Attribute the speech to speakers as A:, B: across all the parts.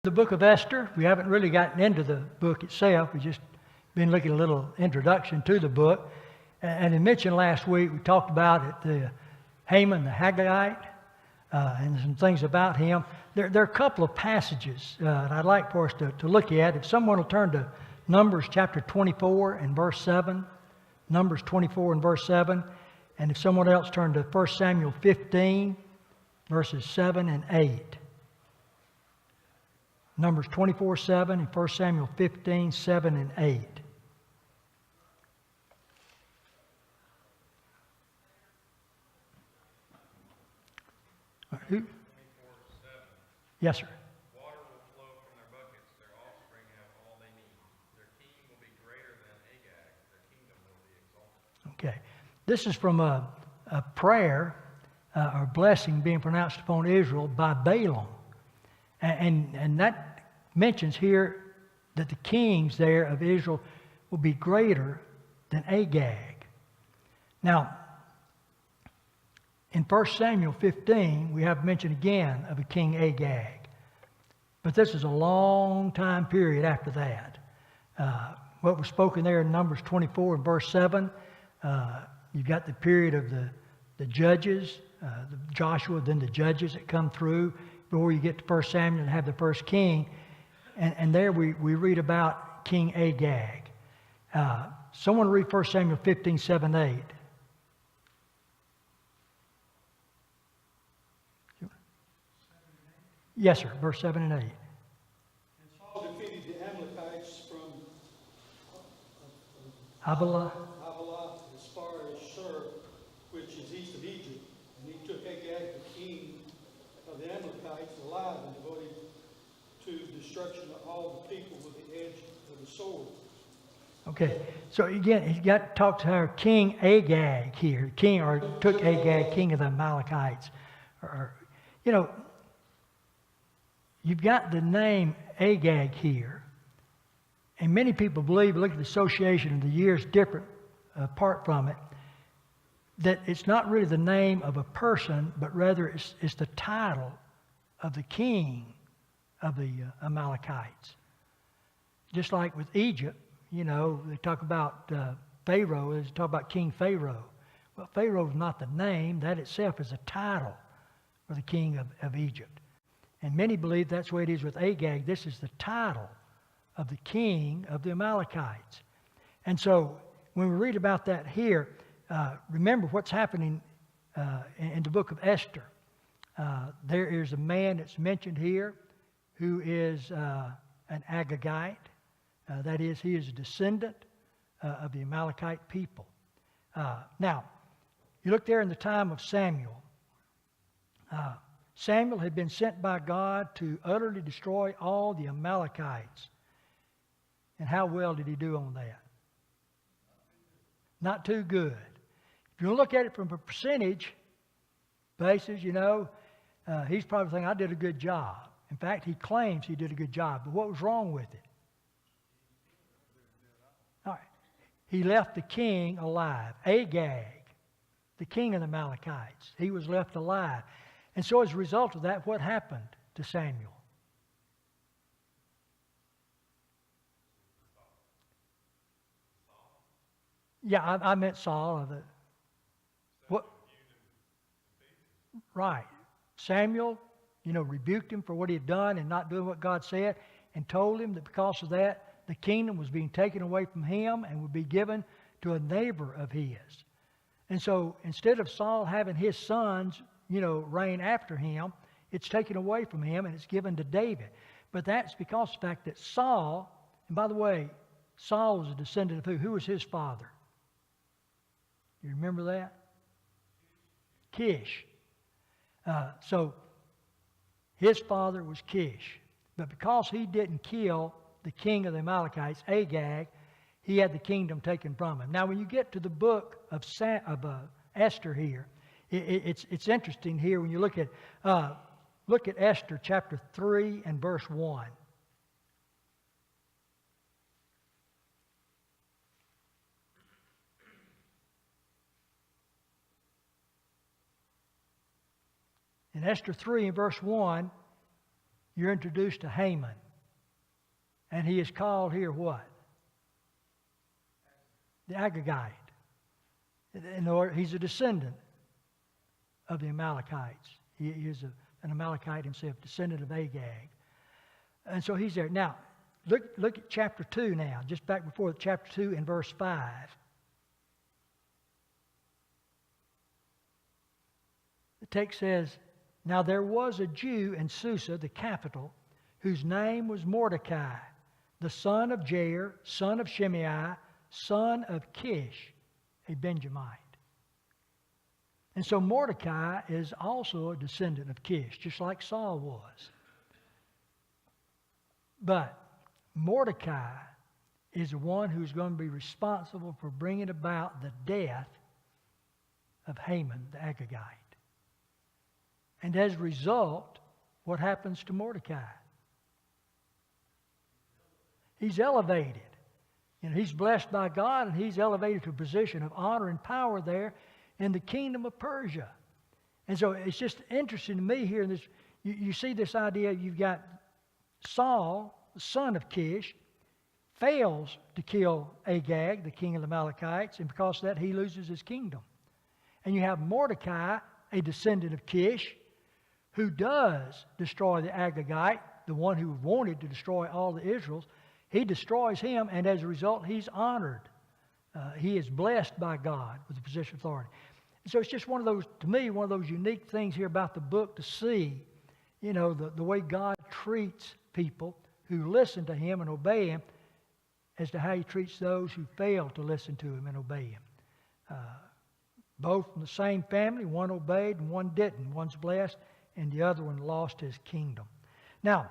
A: The book of Esther. We haven't really gotten into the book itself. We've just been looking at a little introduction to the book. And I mentioned last week, we talked about it, the Haman the Haggagite, and some things about him. There are a couple of passages that I'd like for us to look at. If someone will turn to Numbers chapter 24 and verse 7. Numbers 24 and verse 7. And if someone else turn to 1 Samuel 15, verses 7 and 8. Numbers 24:7 and 1 Samuel 15:7 and 8. Who?
B: 24:7.
A: Yes, sir.
B: Water will flow from their buckets. Their offspring have all they need. Their king will be greater than Agag. Their kingdom will be exalted.
A: Okay. This is from a prayer or blessing being pronounced upon Israel by Balaam. And that mentions here that the kings there of Israel will be greater than Agag. Now, in 1 Samuel 15, we have mention again of a king Agag. But this is a long time period after that. What was spoken there in Numbers 24 and verse 7, you've got the period of the judges, Joshua, then the judges that come through before you get to 1 Samuel and have the first king. And there we read about King Agag. Someone read 1 Samuel 15:7, 8. Yes, sir, verse 7 and 8.
C: And Saul defeated the Amalekites from
A: Havilah.
C: as far as Shur, which is east of Egypt. And he took Agag, the king of the Amalekites, alive and devoted to destruction of all the people with the edge of the sword.
A: Okay, so again, he's got to talk to our King Agag here. Took Agag, king of the Amalekites. You've got the name Agag here. And many people believe, look at the association of the years different apart from it, that it's not really the name of a person, but rather it's the title of the king of the Amalekites. Just like with Egypt, they talk about Pharaoh, they talk about King Pharaoh. Well, Pharaoh is not the name, that itself is a title for the king of Egypt. And many believe that's the way it is with Agag. This is the title of the king of the Amalekites. And so when we read about that here, remember what's happening in the book of Esther. There is a man that's mentioned here who is an Agagite. That is, he is a descendant of the Amalekite people. Now, you look there in the time of Samuel. Samuel had been sent by God to utterly destroy all the Amalekites. And how well did he do on that? Not too good. If you look at it from a percentage basis, he's probably thinking, I did a good job. In fact, he claims he did a good job. But what was wrong with it? All right. He left the king alive. Agag, the king of the Amalekites. He was left alive. And so as a result of that, what happened to Samuel? Yeah, I meant Saul. What? Right. Samuel, rebuked him for what he had done and not doing what God said, and told him that because of that, the kingdom was being taken away from him and would be given to a neighbor of his. And so instead of Saul having his sons, reign after him, it's taken away from him and it's given to David. But that's because of the fact that Saul, and by the way, Saul was a descendant of who? Who was his father? You remember that? Kish. So his father was Kish. But because he didn't kill the king of the Amalekites, Agag, he had the kingdom taken from him. Now, when you get to the book of Esther here, it's interesting here when you look at Esther chapter 3 and verse 1. In Esther 3 and verse 1, you're introduced to Haman. And he is called here what? The Agagite. In order, he's a descendant of the Amalekites. He is an Amalekite himself, descendant of Agag. And so he's there. Now, look at chapter 2 now, just back before chapter 2 in verse 5. The text says, now there was a Jew in Susa, the capital, whose name was Mordecai, the son of Jair, son of Shimei, son of Kish, a Benjamite. And so Mordecai is also a descendant of Kish, just like Saul was. But Mordecai is the one who's going to be responsible for bringing about the death of Haman the Agagite. And as a result, what happens to Mordecai? He's elevated. You know, he's blessed by God, and he's elevated to a position of honor and power there in the kingdom of Persia. And so it's just interesting to me here in this. You see this idea, you've got Saul, the son of Kish, fails to kill Agag, the king of the Amalekites, and because of that he loses his kingdom. And you have Mordecai, a descendant of Kish, who does destroy the Agagite, the one who wanted to destroy all the Israels. He destroys him, and as a result, he's honored. He is blessed by God with the position of authority. And so it's just one of those, to me, one of those unique things here about the book to see, you know, the way God treats people who listen to Him and obey Him as to how He treats those who fail to listen to Him and obey Him. Both from the same family, one obeyed and one didn't. One's blessed and the other one lost his kingdom. Now,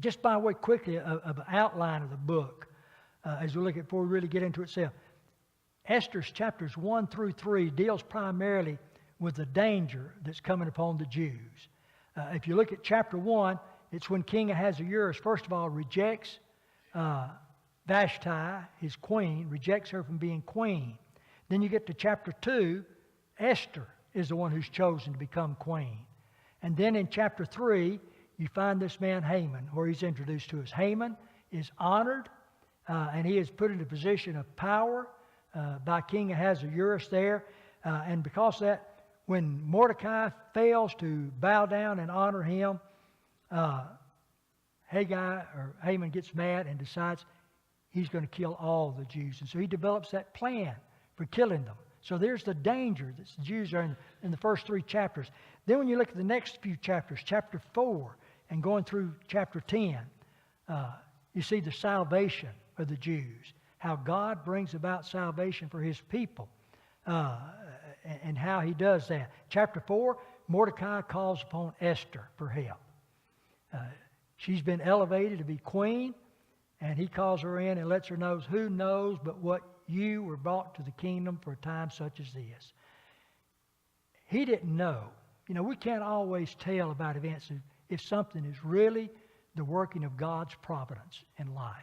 A: just by way quickly of an outline of the book, as we look at before we really get into it itself, Esther's chapters 1 through 3 deals primarily with the danger that's coming upon the Jews. If you look at chapter 1, it's when King Ahasuerus, first of all, rejects Vashti, his queen, rejects her from being queen. Then you get to chapter 2, Esther is the one who's chosen to become queen. And then in chapter 3, you find this man Haman, where he's introduced to us. Haman is honored, and he is put in a position of power by King Ahasuerus there. And because of that, when Mordecai fails to bow down and honor him, Haman gets mad and decides he's going to kill all the Jews. And so he develops that plan for killing them. So there's the danger that the Jews are in the first 3 chapters. Then when you look at the next few chapters, chapter 4 and going through chapter 10, you see the salvation of the Jews, how God brings about salvation for His people, and how He does that. Chapter 4, Mordecai calls upon Esther for help. She's been elevated to be queen, and he calls her in and lets her know, who knows but what you were brought to the kingdom for a time such as this. He didn't know. You know, we can't always tell about events if something is really the working of God's providence in life.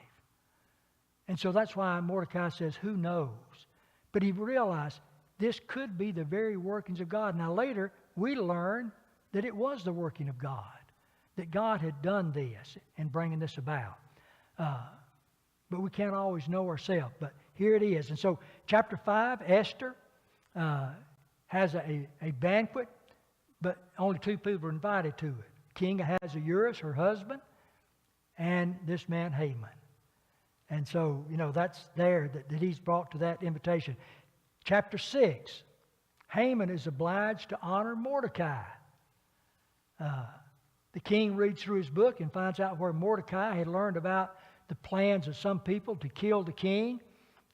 A: And so that's why Mordecai says, who knows? But he realized this could be the very workings of God. Now later, we learn that it was the working of God, that God had done this in bringing this about. But we can't always know ourselves. But here it is. And so chapter 5, Esther has a banquet, but only 2 people are invited to it. King Ahasuerus, her husband, and this man Haman. And so, you know, that's there that he's brought to that invitation. Chapter 6, Haman is obliged to honor Mordecai. The king reads through his book and finds out where Mordecai had learned about the plans of some people to kill the king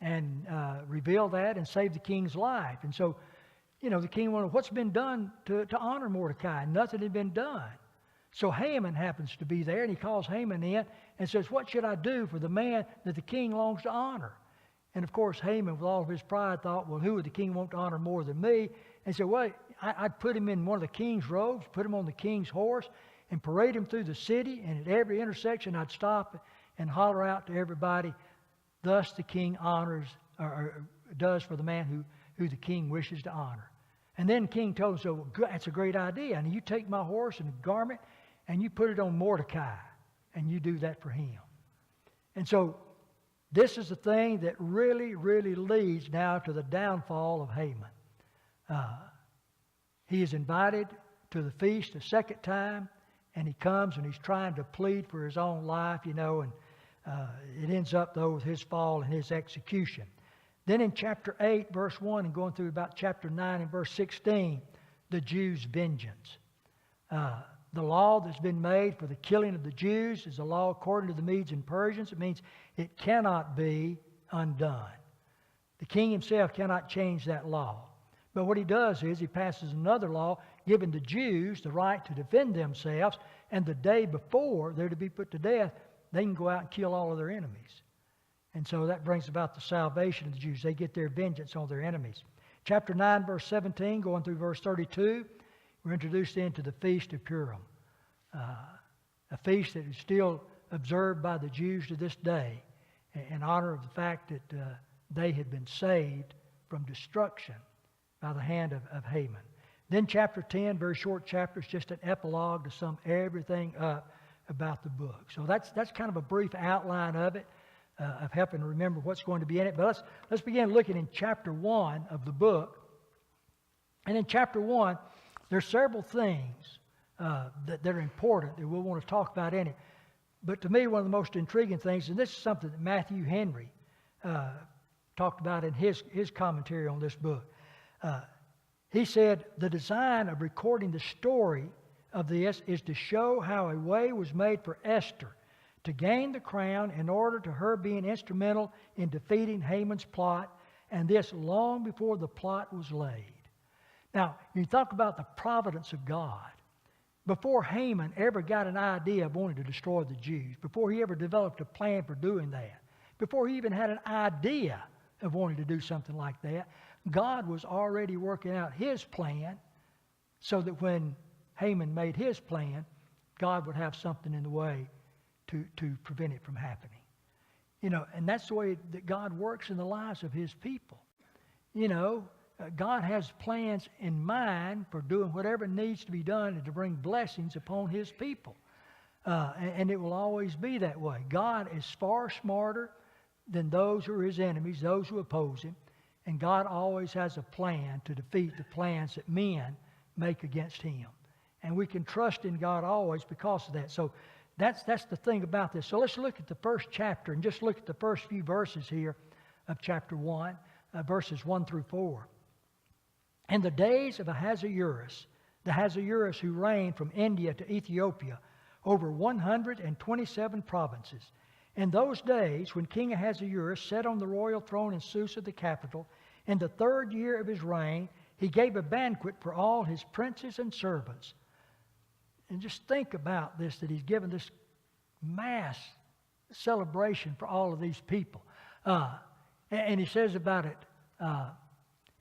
A: and reveal that and save the king's life. And so, you know, the king wondered, what's been done to honor Mordecai? Nothing had been done. So Haman happens to be there, and he calls Haman in and says, what should I do for the man that the king longs to honor? And of course, Haman, with all of his pride, thought, well, who would the king want to honor more than me? And said, well, I'd put him in one of the king's robes, put him on the king's horse, and parade him through the city, and at every intersection I'd stop and holler out to everybody, thus the king honors, or does for the man who the king wishes to honor. And then the king told him, so that's a great idea. And you take my horse and garment, and you put it on Mordecai, and you do that for him. And so this is the thing that really, really leads now to the downfall of Haman. He is invited to the feast a second time, and he comes and he's trying to plead for his own life, and it ends up, though, with his fall and his execution. Then in chapter 8, verse 1, and going through about chapter 9 and verse 16, the Jews' vengeance. The law that's been made for the killing of the Jews is a law according to the Medes and Persians. It means it cannot be undone. The king himself cannot change that law. But what he does is he passes another law giving the Jews the right to defend themselves, and the day before they're to be put to death, they can go out and kill all of their enemies. And so that brings about the salvation of the Jews. They get their vengeance on their enemies. Chapter 9, verse 17, going through verse 32, we're introduced into the Feast of Purim, a feast that is still observed by the Jews to this day in honor of the fact that they had been saved from destruction by the hand of Haman. Then chapter 10, very short chapter, is just an epilogue to sum everything up about the book. So that's kind of a brief outline of it, of helping to remember what's going to be in it. But let's begin looking in chapter 1 of the book. And in chapter 1, there's several things that are important that we'll want to talk about in it. But to me, one of the most intriguing things, and this is something that Matthew Henry talked about in his commentary on this book. He said, the design of recording the story of this is to show how a way was made for Esther to gain the crown in order to her being instrumental in defeating Haman's plot, and this long before the plot was laid. Now, you talk about the providence of God. Before Haman ever got an idea of wanting to destroy the Jews, before he ever developed a plan for doing that, before he even had an idea of wanting to do something like that, God was already working out his plan so that when Haman made his plan, God would have something in the way to prevent it from happening. And that's the way that God works in the lives of his people. God has plans in mind for doing whatever needs to be done and to bring blessings upon his people. And it will always be that way. God is far smarter than those who are his enemies, those who oppose him. And God always has a plan to defeat the plans that men make against him. And we can trust in God always because of that. So that's the thing about this. So let's look at the first chapter and just look at the first few verses here of chapter 1, verses 1 through 4. In the days of Ahasuerus, the Ahasuerus who reigned from India to Ethiopia over 127 provinces. In those days, when King Ahasuerus sat on the royal throne in Susa, the capital, in the 3rd year of his reign, he gave a banquet for all his princes and servants. And just think about this, that he's given this mass celebration for all of these people. And he says about it,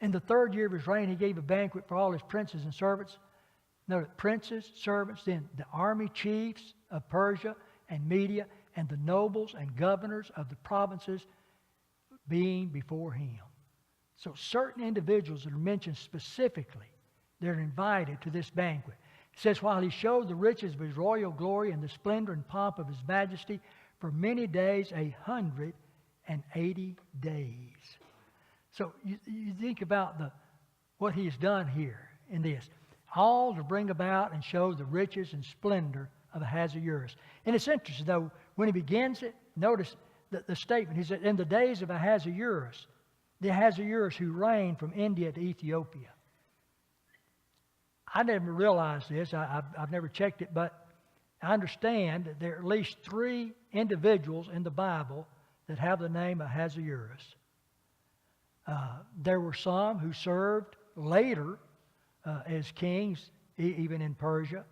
A: in the 3rd year of his reign, he gave a banquet for all his princes and servants. Note, princes, servants, then the army chiefs of Persia and Media, and the nobles and governors of the provinces being before him. So certain individuals that are mentioned specifically, they're invited to this banquet. It says, while he showed the riches of his royal glory and the splendor and pomp of his majesty for many days, 180 days. So you think about what he's done here in this. All to bring about and show the riches and splendor of Ahasuerus. And it's interesting, though, when he begins it, notice the statement. He said, in the days of Ahasuerus, the Ahasuerus who reigned from India to Ethiopia. I never realized this. I've never checked it, but I understand that there are at least 3 individuals in the Bible that have the name Ahasuerus. There were some who served later as kings, even in Persia.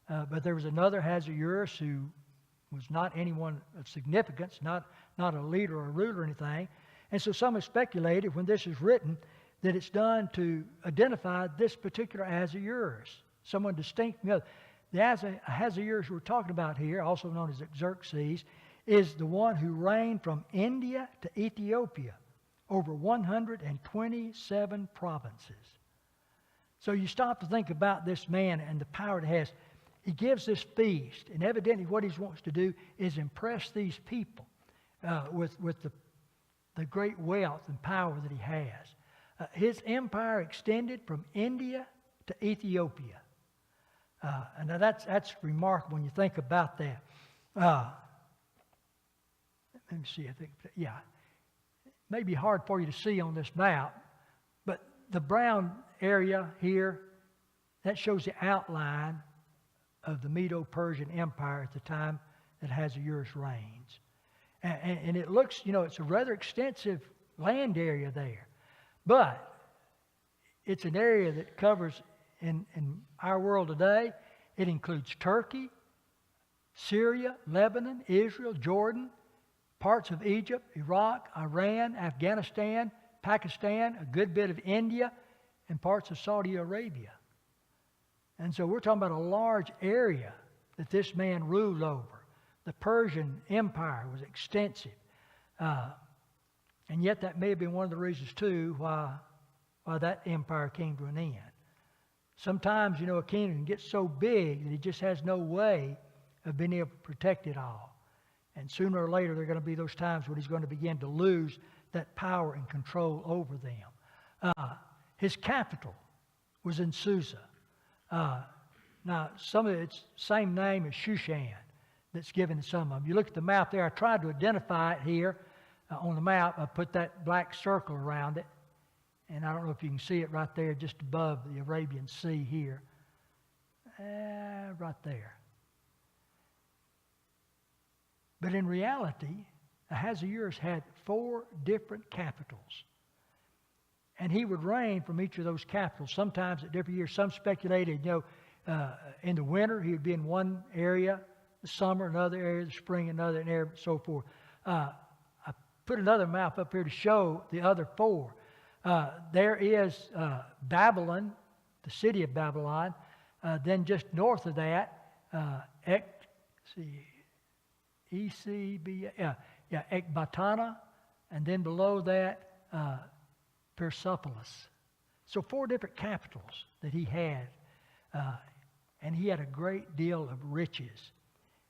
A: But there was another Ahasuerus who was not anyone of significance, not a leader or a ruler or anything. And so some have speculated when this is written that it's done to identify this particular Ahasuerus, someone distinct from the other. The Ahasuerus we're talking about here, also known as Xerxes, is the one who reigned from India to Ethiopia over 127 provinces. So you stop to think about this man and the power it has. he gives this feast, and evidently what he wants to do is impress these people with the great wealth and power that he has. His empire extended from India to Ethiopia. And now that's remarkable when you think about that. Let me see, I think, yeah. It may be hard for you to see on this map, but the brown area here, that shows the outline of the Medo-Persian Empire at the time that Ahasuerus reigns. And it looks, it's a rather extensive land area there. But it's an area that covers, in our world today, it includes Turkey, Syria, Lebanon, Israel, Jordan, parts of Egypt, Iraq, Iran, Afghanistan, Pakistan, a good bit of India, and parts of Saudi Arabia. And so we're talking about a large area that this man ruled over. The Persian Empire was extensive. And yet that may have been one of the reasons, too, why that empire came to an end. Sometimes, a kingdom gets so big that it just has no way of being able to protect it all. And sooner or later, there are going to be those times when he's going to begin to lose that power and control over them. His capital was in Susa. Now, some of it's same name as Shushan that's given to some of them. You look at the map there. I tried to identify it here on the map. I put that black circle around it. And I don't know if you can see it right there just above the Arabian Sea here. Right there. But in reality, Ahasuerus had 4 different capitals. And he would reign from each of those capitals, sometimes at different years. Some speculated, in the winter he would be in one area, the summer another area, the spring another area, and so forth. I put another map up here to show the other 4. There is Babylon, the city of Babylon. Then just north of that, Ecbatana, and then below that, Persepolis. So 4 different capitals that he had, and he had a great deal of riches.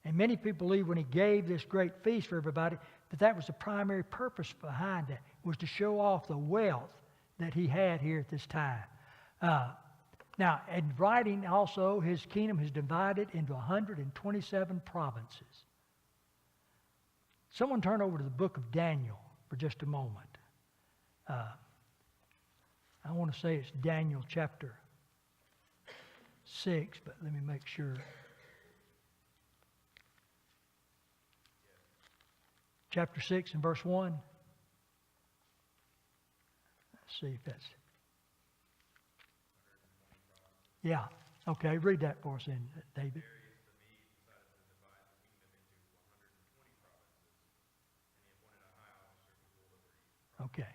A: And many people believe when he gave this great feast for everybody, that was the primary purpose behind it, was to show off the wealth that he had here at this time. Now, in writing also, his kingdom is divided into 127 provinces. Someone turn over to the book of Daniel for just a moment. I want to say it's Daniel chapter 6, but let me make sure. Chapter 6 and verse 1. Let's see if that's... Yeah. Okay, read that for us then, David. Okay.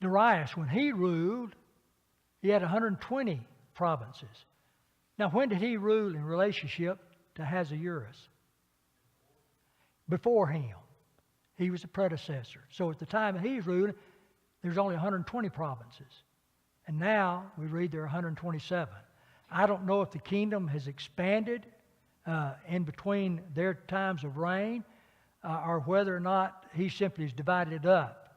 A: Darius, when he ruled, he had 120 provinces. Now, when did he rule in relationship to Ahasuerus? Before him. He was the predecessor. So at the time that he's ruling, there's only 120 provinces. And now we read there are 127. I don't know if the kingdom has expanded in between their times of reign or whether or not he simply has divided it up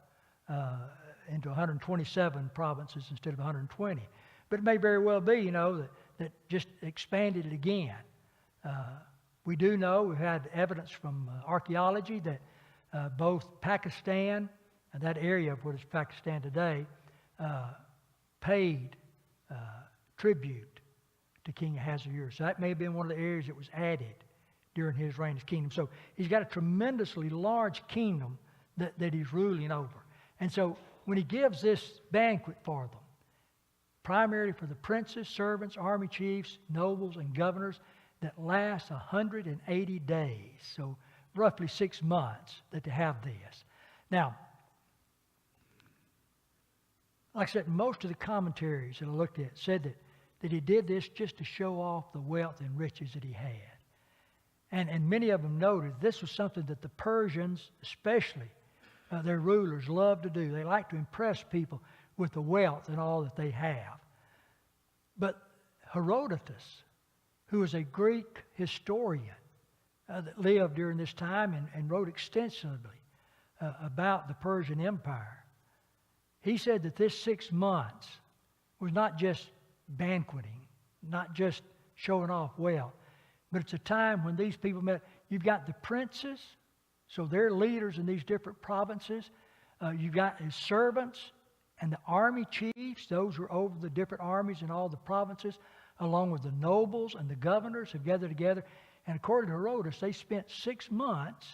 A: into 127 provinces instead of 120. But it may very well be, that just expanded it again. We do know, we've had evidence from archaeology that both Pakistan and that area of what is Pakistan today paid tribute to King Ahasuerus. So that may have been one of the areas that was added during his reign as kingdom. So he's got a tremendously large kingdom that he's ruling over. And so when he gives this banquet for them, primarily for the princes, servants, army chiefs, nobles, and governors, that lasts 180 days. So roughly 6 months that they have this. Now, like I said, most of the commentaries that I looked at said that he did this just to show off the wealth and riches that he had. And many of them noted this was something that the Persians, especially their rulers, loved to do. They like to impress people with the wealth and all that they have. But Herodotus, who was a Greek historian that lived during this time and wrote extensively about the Persian Empire. He said that this 6 months was not just banqueting, not just showing off wealth, but it's a time when these people met. You've got the princes, so they're leaders in these different provinces. You've got his servants and the army chiefs, those who are over the different armies in all the provinces, along with the nobles and the governors have gathered together. And according to Herodotus, they spent 6 months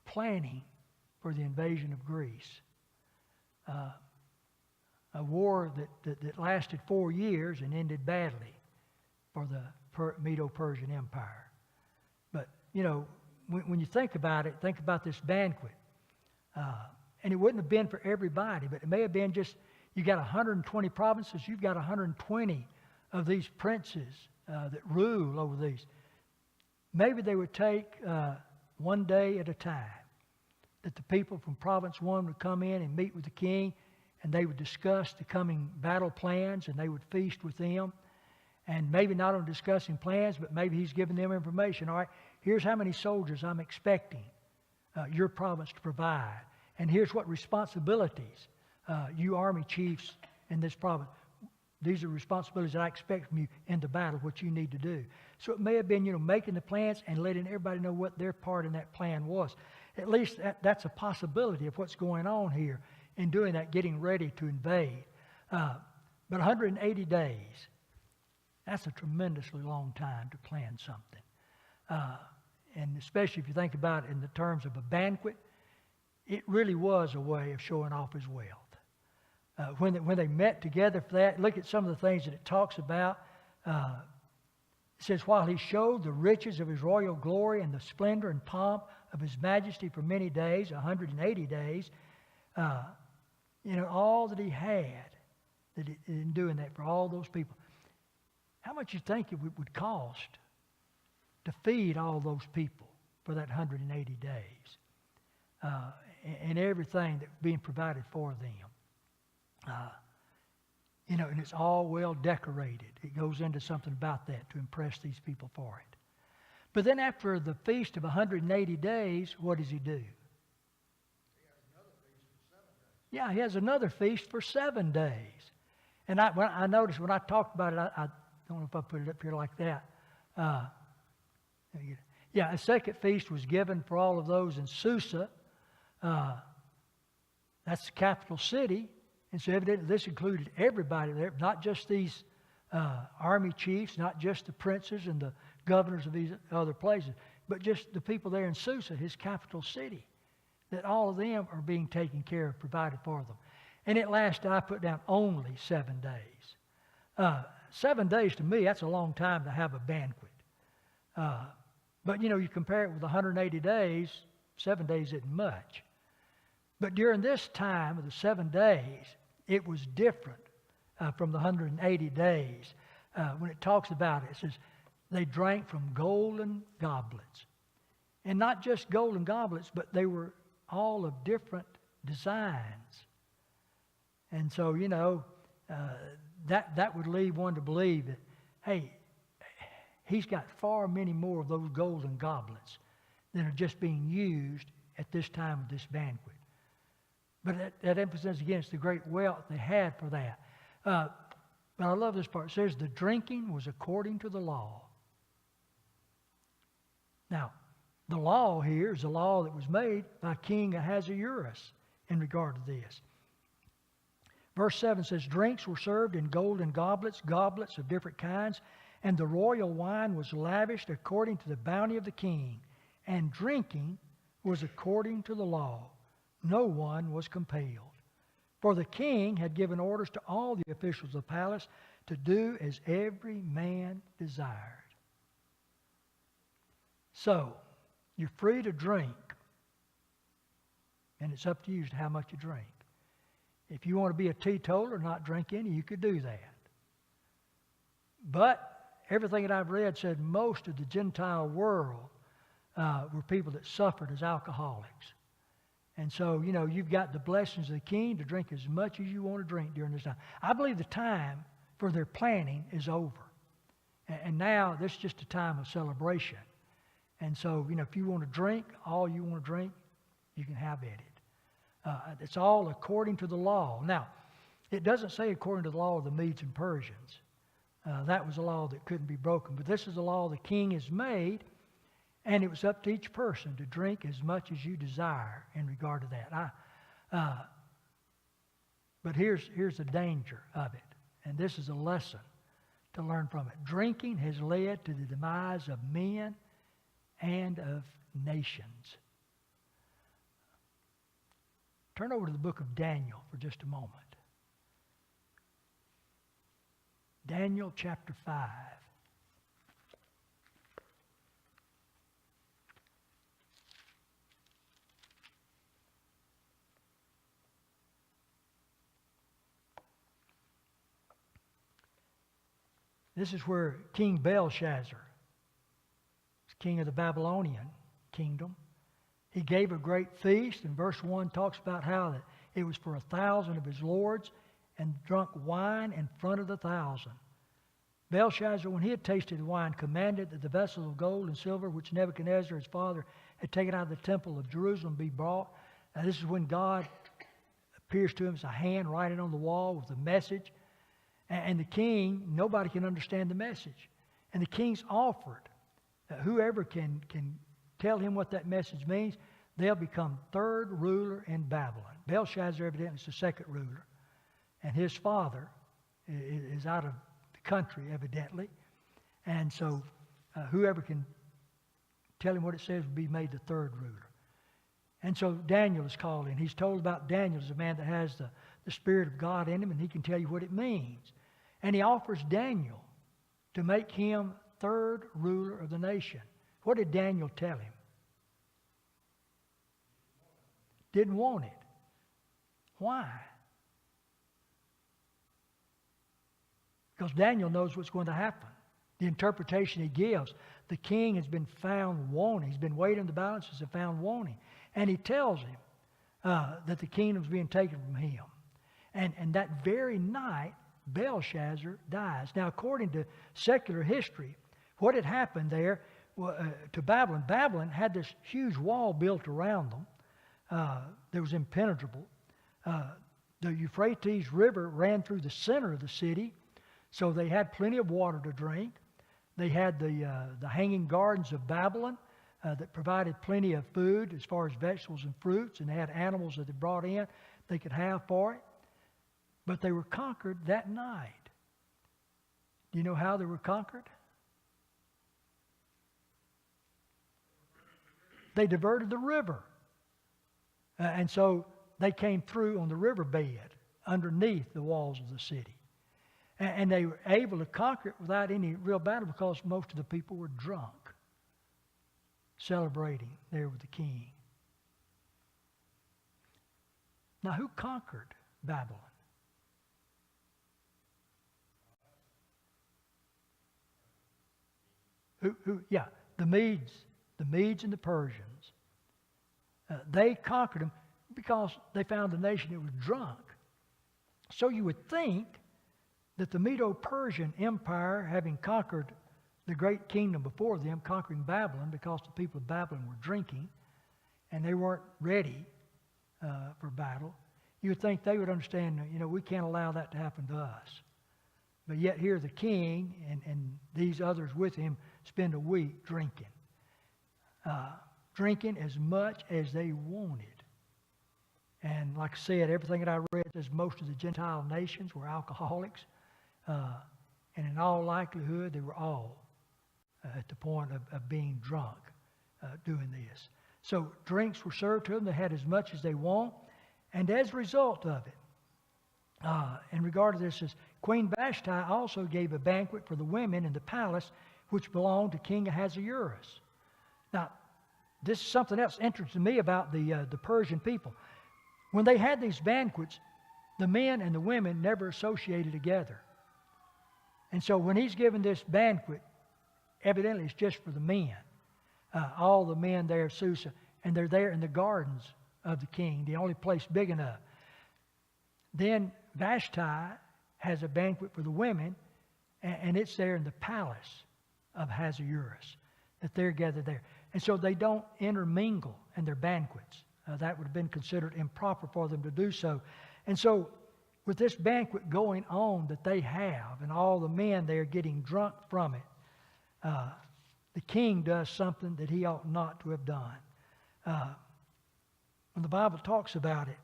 A: planning for the invasion of Greece. A war that lasted 4 years and ended badly for the Medo-Persian Empire. But, you know, when you think about it, think about this banquet. And it wouldn't have been for everybody, but it may have been just, you got 120 provinces, you've got 120 of these princes that rule over these. Maybe they would take one day at a time, that the people from province 1 would come in and meet with the king, and they would discuss the coming battle plans, and they would feast with them. And maybe not only discussing plans, but maybe he's giving them information. All right, here's how many soldiers I'm expecting your province to provide. And here's what responsibilities you army chiefs in this province, these are responsibilities that I expect from you in the battle, what you need to do. So it may have been, you know, making the plans and letting everybody know what their part in that plan was. At least that's a possibility of what's going on here in doing that, getting ready to invade. But 180 days, that's a tremendously long time to plan something. And especially if you think about it in the terms of a banquet, it really was a way of showing off his wealth. When they met together for that, look at some of the things that it talks about. It says, while he showed the riches of his royal glory and the splendor and pomp of his majesty for many days, 180 days, you know, all that he had in doing that for all those people. How much you think it would cost to feed all those people for that 180 days? And everything that's being provided for them. You know, and it's all well decorated. It goes into something about that to impress these people for it. But then after the feast of 180 days, what does he do? Yeah, he has another feast for 7 days. And I noticed when I talked about it, I don't know if I put it up here like that. Yeah, a second feast was given for all of those in Susa. That's the capital city. And so evidently this included everybody there, not just these army chiefs, not just the princes and the governors of these other places, but just the people there in Susa, his capital city, that all of them are being taken care of, provided for them. And it lasted, I put down, only 7 days. 7 days to me, that's a long time to have a banquet. But, you know, you compare it with 180 days, 7 days isn't much. But during this time of the 7 days, it was different from the 180 days. When it talks about it, it says they drank from golden goblets. And not just golden goblets, but they were all of different designs. And so, you know, that would lead one to believe that, hey, he's got far many more of those golden goblets than are just being used at this time of this banquet. But that emphasizes against the great wealth they had for that. But I love this part. It says the drinking was according to the law. Now, the law here is a law that was made by King Ahasuerus in regard to this. Verse 7 says, drinks were served in golden goblets, goblets of different kinds, and the royal wine was lavished according to the bounty of the king, and drinking was according to the law. No one was compelled. For the king had given orders to all the officials of the palace to do as every man desired. So, you're free to drink, and it's up to you as to how much you drink. If you want to be a teetotaler, not drink any, you could do that. But everything that I've read said most of the Gentile world were people that suffered as alcoholics. And so, you know, you've got the blessings of the king to drink as much as you want to drink during this time. I believe the time for their planning is over. And now this is just a time of celebration. And so, if you want to drink, all you want to drink, you can have at it. It's all according to the law. Now, it doesn't say according to the law of the Medes and Persians. That was a law that couldn't be broken. But this is a law the king has made, and it was up to each person to drink as much as you desire in regard to that. But here's the danger of it, and this is a lesson to learn from it. Drinking has led to the demise of men and of nations. Turn over to the book of Daniel for just a moment. Daniel chapter 5. This is where King Belshazzar, king of the Babylonian kingdom, he gave a great feast, and verse 1 talks about how that it was for 1,000 of his lords, and drunk wine in front of the 1,000. Belshazzar, when he had tasted the wine, commanded that the vessels of gold and silver which Nebuchadnezzar his father had taken out of the temple of Jerusalem be brought. Now this is when God appears to him as a hand writing on the wall with a message. And the king, nobody can understand the message. And the king's offered that whoever can tell him what that message means, they'll become third ruler in Babylon. Belshazzar evidently is the second ruler. And his father is out of the country, evidently. And so whoever can tell him what it says will be made the third ruler. And so Daniel is called in. He's told about Daniel as a man that has the Spirit of God in him, and he can tell you what it means. And he offers Daniel to make him third ruler of the nation. What did Daniel tell him? Didn't want it. Why? Because Daniel knows what's going to happen. The interpretation he gives, the king has been found wanting. He's been weighed in the balances and found wanting. And he tells him that the kingdom's being taken from him. And that very night, Belshazzar dies. Now, according to secular history, what had happened there to Babylon, Babylon had this huge wall built around them that was impenetrable. The Euphrates River ran through the center of the city, so they had plenty of water to drink. They had the hanging gardens of Babylon that provided plenty of food as far as vegetables and fruits, and they had animals that they brought in they could have for it. But they were conquered that night. Do you know how they were conquered? They diverted the river. And so they came through on the riverbed underneath the walls of the city. And they were able to conquer it without any real battle because most of the people were drunk, celebrating there with the king. Now, who conquered Babylon? Yeah, the Medes and the Persians. They conquered them because they found the nation that was drunk. So you would think that the Medo-Persian Empire, having conquered the great kingdom before them, conquering Babylon because the people of Babylon were drinking and they weren't ready for battle, you would think they would understand, we can't allow that to happen to us. But yet here the king and these others with him spend a week drinking. Drinking as much as they wanted. And like I said, everything that I read says most of the Gentile nations were alcoholics. And in all likelihood, they were all at the point of being drunk doing this. So drinks were served to them. They had as much as they want. And as a result of it, in regard to this, is Queen Vashti also gave a banquet for the women in the palace which belonged to King Ahasuerus. Now, this is something else interesting to me about the Persian people. When they had these banquets, the men and the women never associated together. And so when he's given this banquet, evidently it's just for the men. All the men there at Susa, and they're there in the gardens of the king, the only place big enough. Then Vashti has a banquet for the women, And it's there in the palace of Ahasuerus that they're gathered there. And so they don't intermingle in their banquets. That would have been considered improper for them to do so. And so with this banquet going on that they have, and all the men there getting drunk from it, the king does something that he ought not to have done. When the Bible talks about it,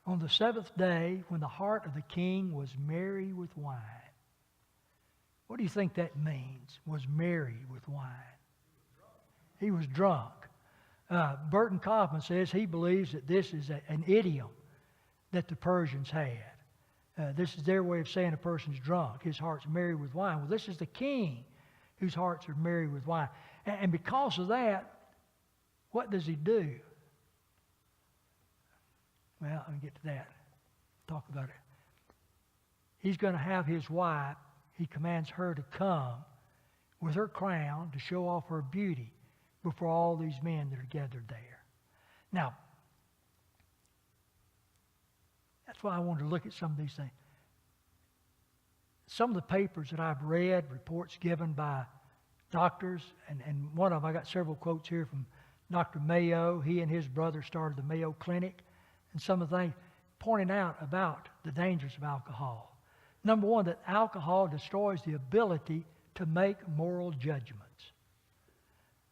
A: on the seventh day, when the heart of the king was merry with wine. What do you think that means, was merry with wine? He was drunk. Burton Kaufman says he believes that this is an idiom that the Persians had. This is their way of saying a person's drunk. His heart's merry with wine. Well, this is the king whose hearts are merry with wine. And because of that, what does he do? Well, let me get to that. Talk about it. He's going to have his wife, he commands her to come with her crown to show off her beauty before all these men that are gathered there. Now, that's why I wanted to look at some of these things. Some of the papers that I've read, reports given by doctors, and one of them, I got several quotes here from Dr. Mayo. He and his brother started the Mayo Clinic, and some of the things pointing out about the dangers of alcohol. Number one, that alcohol destroys the ability to make moral judgments.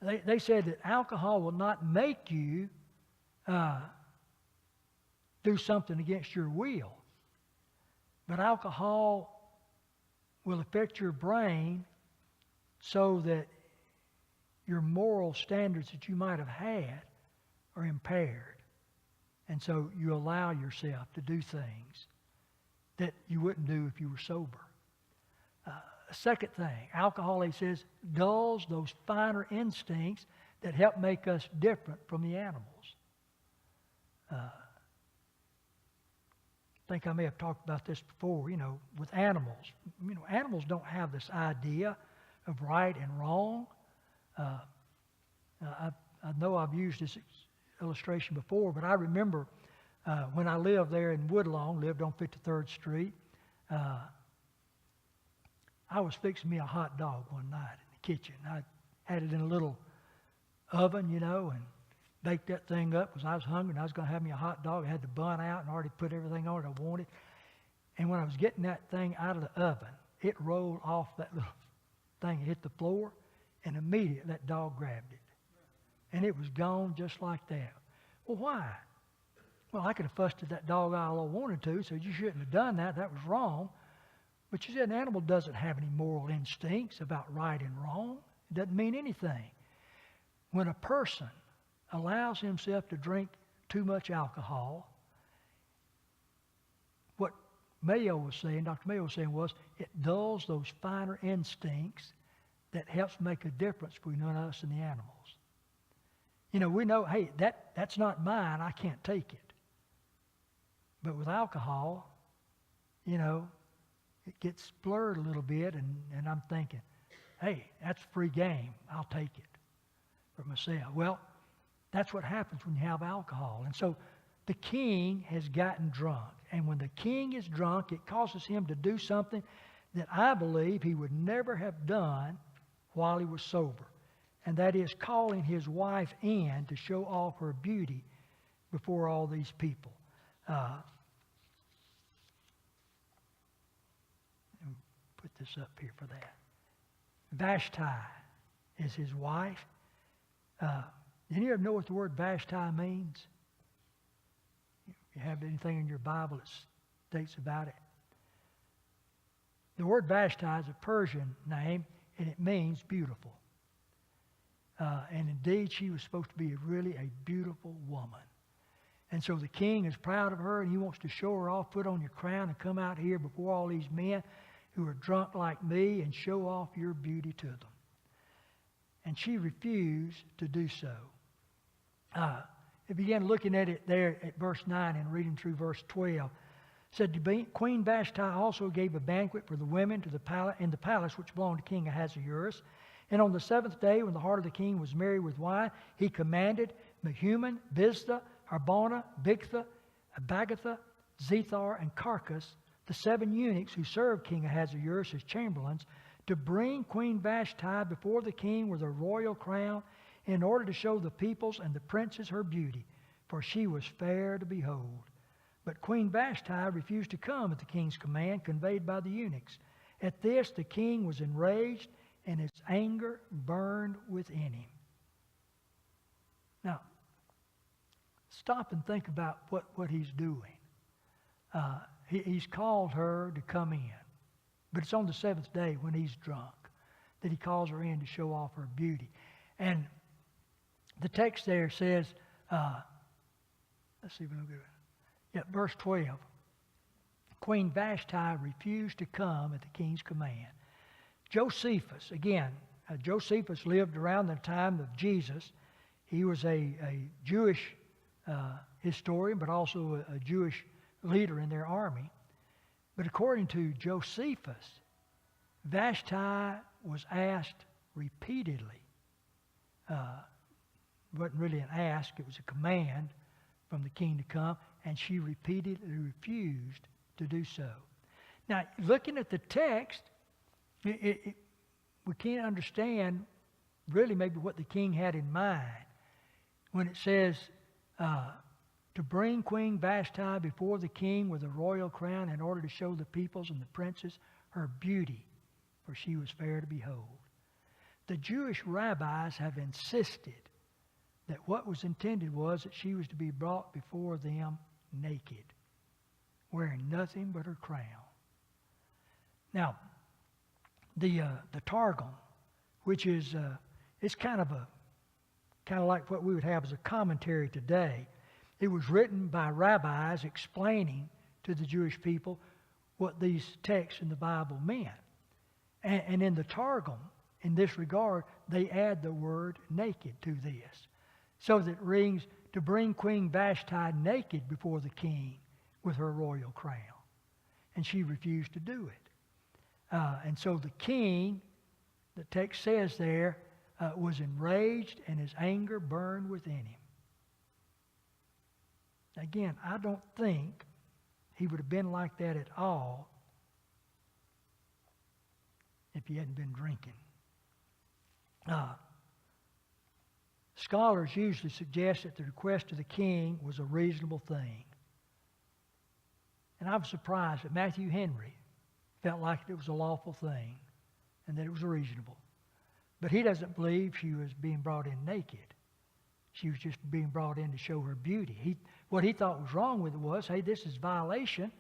A: They said that alcohol will not make you do something against your will, but alcohol will affect your brain so that your moral standards that you might have had are impaired. And so you allow yourself to do things that you wouldn't do if you were sober. Second thing, alcohol, he says, dulls those finer instincts that help make us different from the animals. I think I may have talked about this before, with animals. Animals don't have this idea of right and wrong. I know I've used this illustration before, but I remember when I lived there in Woodlawn, lived on 53rd Street, I was fixing me a hot dog one night in the kitchen. I had it in a little oven, and baked that thing up because I was hungry and I was going to have me a hot dog. I had the bun out and already put everything on it I wanted. And when I was getting that thing out of the oven, it rolled off that little thing, it hit the floor, and immediately that dog grabbed it. And it was gone just like that. Well, why? Well, I could have fussed at that dog all I wanted to, so you shouldn't have done that. That was wrong. But you said an animal doesn't have any moral instincts about right and wrong. It doesn't mean anything. When a person allows himself to drink too much alcohol, what Mayo was saying, Dr. Mayo was saying was, it dulls those finer instincts that helps make a difference between us and the animals. We know, hey, that's not mine, I can't take it. But with alcohol, it gets blurred a little bit, and I'm thinking, hey, that's free game, I'll take it for myself. Well, that's what happens when you have alcohol. And so the king has gotten drunk. And when the king is drunk, it causes him to do something that I believe he would never have done while he was sober. And that is calling his wife in to show off her beauty before all these people. Put this up here for that. Vashti is his wife. Did you ever know what the word Vashti means? If you have anything in your Bible that states about it. The word Vashti is a Persian name, and it means beautiful. And indeed, she was supposed to be really a beautiful woman. And so the king is proud of her, and he wants to show her off, put on your crown, and come out here before all these men who are drunk like me and show off your beauty to them. And she refused to do so. I began looking at it there at verse 9 and reading through verse 12. It said, Queen Vashti also gave a banquet for the women in the palace which belonged to King Ahasuerus. And on the seventh day, when the heart of the king was merry with wine, he commanded Mehuman, Biztha, Harbona, Bigtha, Abagatha, Zethar, and Carcass the 7 eunuchs who served King Ahasuerus as chamberlains to bring Queen Vashti before the king with a royal crown in order to show the peoples and the princes her beauty, for she was fair to behold. But Queen Vashti refused to come at the king's command conveyed by the eunuchs. At this the king was enraged, and his anger burned within him. Now, stop and think about what he's doing. He's called her to come in. But it's on the 7th day when he's drunk that he calls her in to show off her beauty. And the text there says, let's see if we can get it. Yeah, verse 12. Queen Vashti refused to come at the king's command. Josephus, again, Josephus lived around the time of Jesus. He was a Jewish historian, but also a Jewish leader in their army. But according to Josephus, Vashti was asked repeatedly. It wasn't really an ask, it was a command from the king to come, and she repeatedly refused to do so. Now, looking at the text, we can't understand really maybe what the king had in mind when it says to bring Queen Vashti before the king with a royal crown in order to show the peoples and the princes her beauty, for she was fair to behold. The Jewish rabbis have insisted that what was intended was that she was to be brought before them naked, wearing nothing but her crown. Now, the Targum, which is it's kind of like what we would have as a commentary today. It was written by rabbis explaining to the Jewish people what these texts in the Bible meant. And in the Targum, in this regard, they add the word naked to this. So that it reads, to bring Queen Vashti naked before the king with her royal crown. And she refused to do it. And so the king, the text says there, was enraged and his anger burned within him. Again, I don't think he would have been like that at all if he hadn't been drinking. Scholars usually suggest that the request of the king was a reasonable thing. And I'm surprised that Matthew Henry felt like it was a lawful thing and that it was reasonable. But he doesn't believe she was being brought in naked. She was just being brought in to show her beauty. What he thought was wrong with it was, hey, this is violation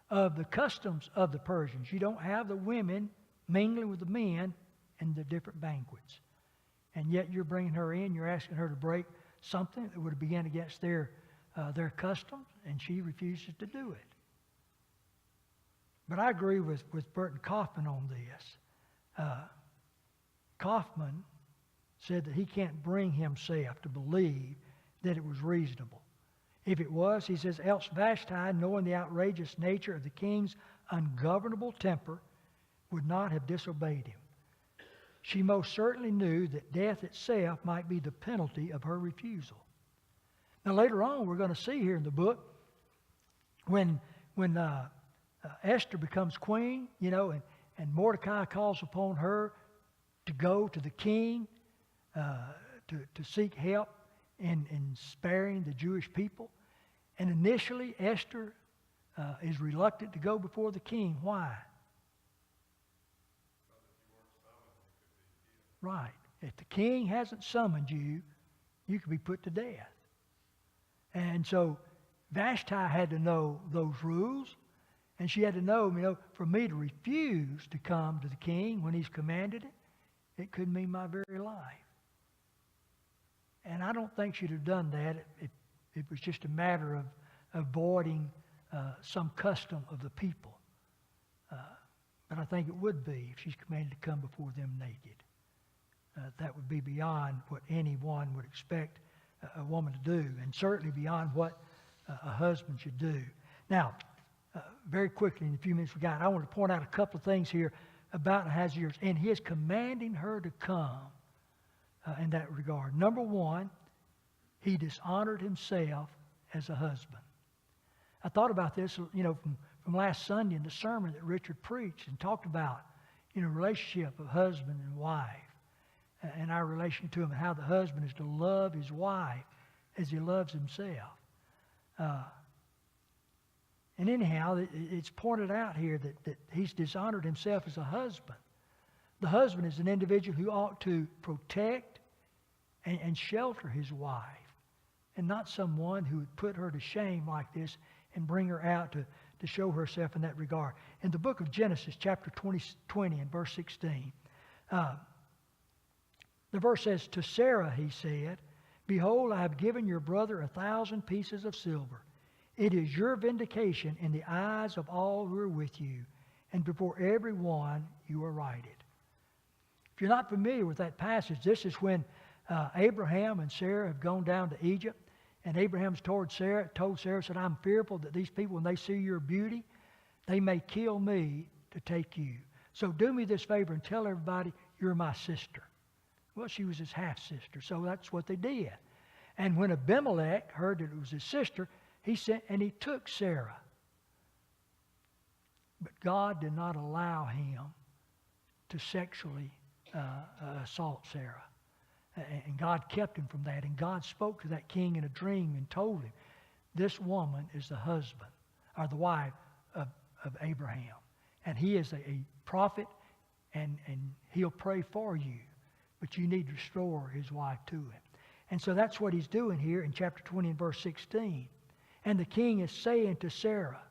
A: of the customs of the Persians. You don't have the women mingling with the men in the different banquets. And yet you're bringing her in, you're asking her to break something that would have been against their customs, and she refuses to do it. But I agree with Burton Kaufman on this. Kaufman said that he can't bring himself to believe that it was reasonable. If it was, he says, else Vashti, knowing the outrageous nature of the king's ungovernable temper, would not have disobeyed him. She most certainly knew that death itself might be the penalty of her refusal. Now later on, we're going to see here in the book, when Esther becomes queen, and Mordecai calls upon her to go to the king to seek help in sparing the Jewish people. And initially, Esther is reluctant to go before the king. Why? Right. If the king hasn't summoned you, you could be put to death. And so Vashti had to know those rules, and she had to know, for me to refuse to come to the king when he's commanded it, it could mean my very life. And I don't think she'd have done that if it was just a matter of avoiding some custom of the people. But I think it would be if she's commanded to come before them naked. That would be beyond what anyone would expect a woman to do, and certainly beyond what a husband should do. Now, very quickly, in a few minutes we got, I want to point out a couple of things here about Ahasuerus and his commanding her to come in that regard. Number one, he dishonored himself as a husband. I thought about this, from from last Sunday in the sermon that Richard preached and talked about, relationship of husband and wife and our relation to him, and how the husband is to love his wife as he loves himself. And anyhow, it's pointed out here that he's dishonored himself as a husband. The husband is an individual who ought to protect and shelter his wife, and not someone who would put her to shame like this and bring her out to show herself in that regard. In the book of Genesis, chapter 20 and verse 16, the verse says, "To Sarah he said, Behold, I have given your brother 1,000 pieces of silver. It is your vindication in the eyes of all who are with you, and before everyone you are righted." If you're not familiar with that passage, this is when Abraham and Sarah have gone down to Egypt, and Abraham's told Sarah, said, "I'm fearful that these people, when they see your beauty, they may kill me to take you. So do me this favor and tell everybody you're my sister." Well, she was his half-sister, so that's what they did. And when Abimelech heard that it was his sister, he sent and he took Sarah. But God did not allow him to sexually assault Sarah. And God kept him from that. And God spoke to that king in a dream and told him, this woman is the husband, or the wife of Abraham. And he is a prophet, and he'll pray for you. But you need to restore his wife to him. And so that's what he's doing here in chapter 20 and verse 16. And the king is saying to Sarah,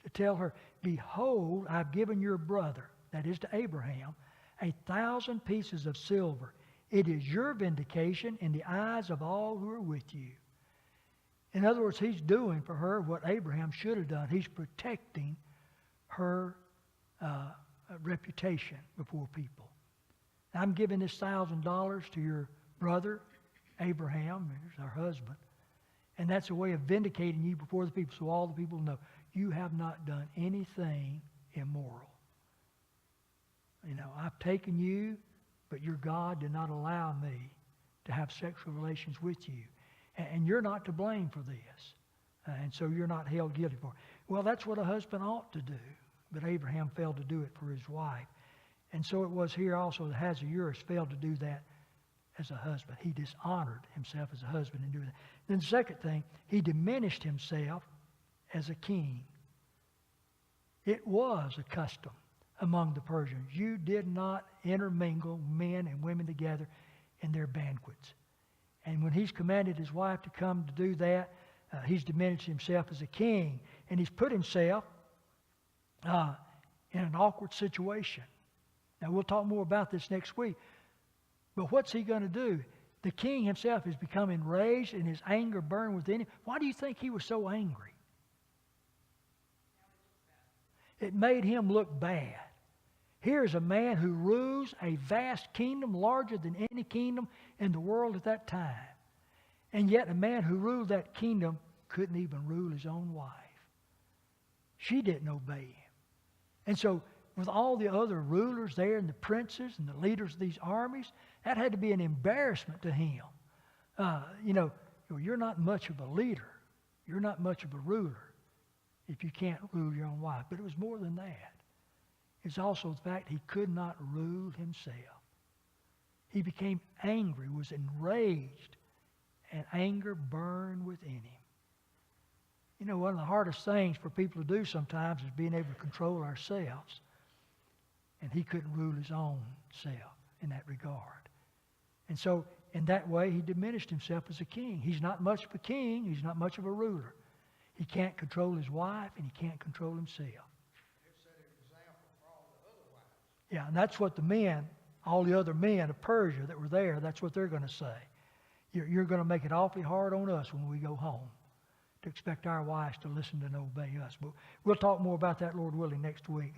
A: to tell her, "Behold, I've given your brother," that is to Abraham, 1,000 pieces of silver. It is your vindication in the eyes of all who are with you. In other words, he's doing for her what Abraham should have done. He's protecting her reputation before people. I'm giving this $1,000 to your brother, Abraham, who's our husband. And that's a way of vindicating you before the people, so all the people know you have not done anything immoral. I've taken you, but your God did not allow me to have sexual relations with you. And you're not to blame for this. And so you're not held guilty for it. Well, that's what a husband ought to do. But Abraham failed to do it for his wife. And so it was here also that Ahasuerus failed to do that as a husband. He dishonored himself as a husband in doing that. Then the second thing, he diminished himself as a king. It was a custom among the Persians. You did not intermingle men and women together in their banquets. And when he's commanded his wife to come to do that, he's diminished himself as a king. And he's put himself in an awkward situation. Now, we'll talk more about this next week. But what's he going to do? The king himself has become enraged and his anger burned within him. Why do you think he was so angry? It made him look bad. Here's a man who rules a vast kingdom, larger than any kingdom in the world at that time. And yet a man who ruled that kingdom couldn't even rule his own wife. She didn't obey him. And so with all the other rulers there and the princes and the leaders of these armies, that had to be an embarrassment to him. You're not much of a leader. You're not much of a ruler if you can't rule your own wife. But it was more than that. It's also the fact he could not rule himself. He became angry, was enraged, and anger burned within him. One of the hardest things for people to do sometimes is being able to control ourselves. And he couldn't rule his own self in that regard. And so, in that way, he diminished himself as a king. He's not much of a king. He's not much of a ruler. He can't control his wife, and he can't control himself.
D: It set an example for all the other wives.
A: Yeah, and that's what the men, all the other men of Persia that were there, that's what they're going to say. You're going to make it awfully hard on us when we go home to expect our wives to listen and obey us. But we'll talk more about that, Lord willing, next week.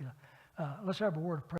A: Let's have a word of prayer.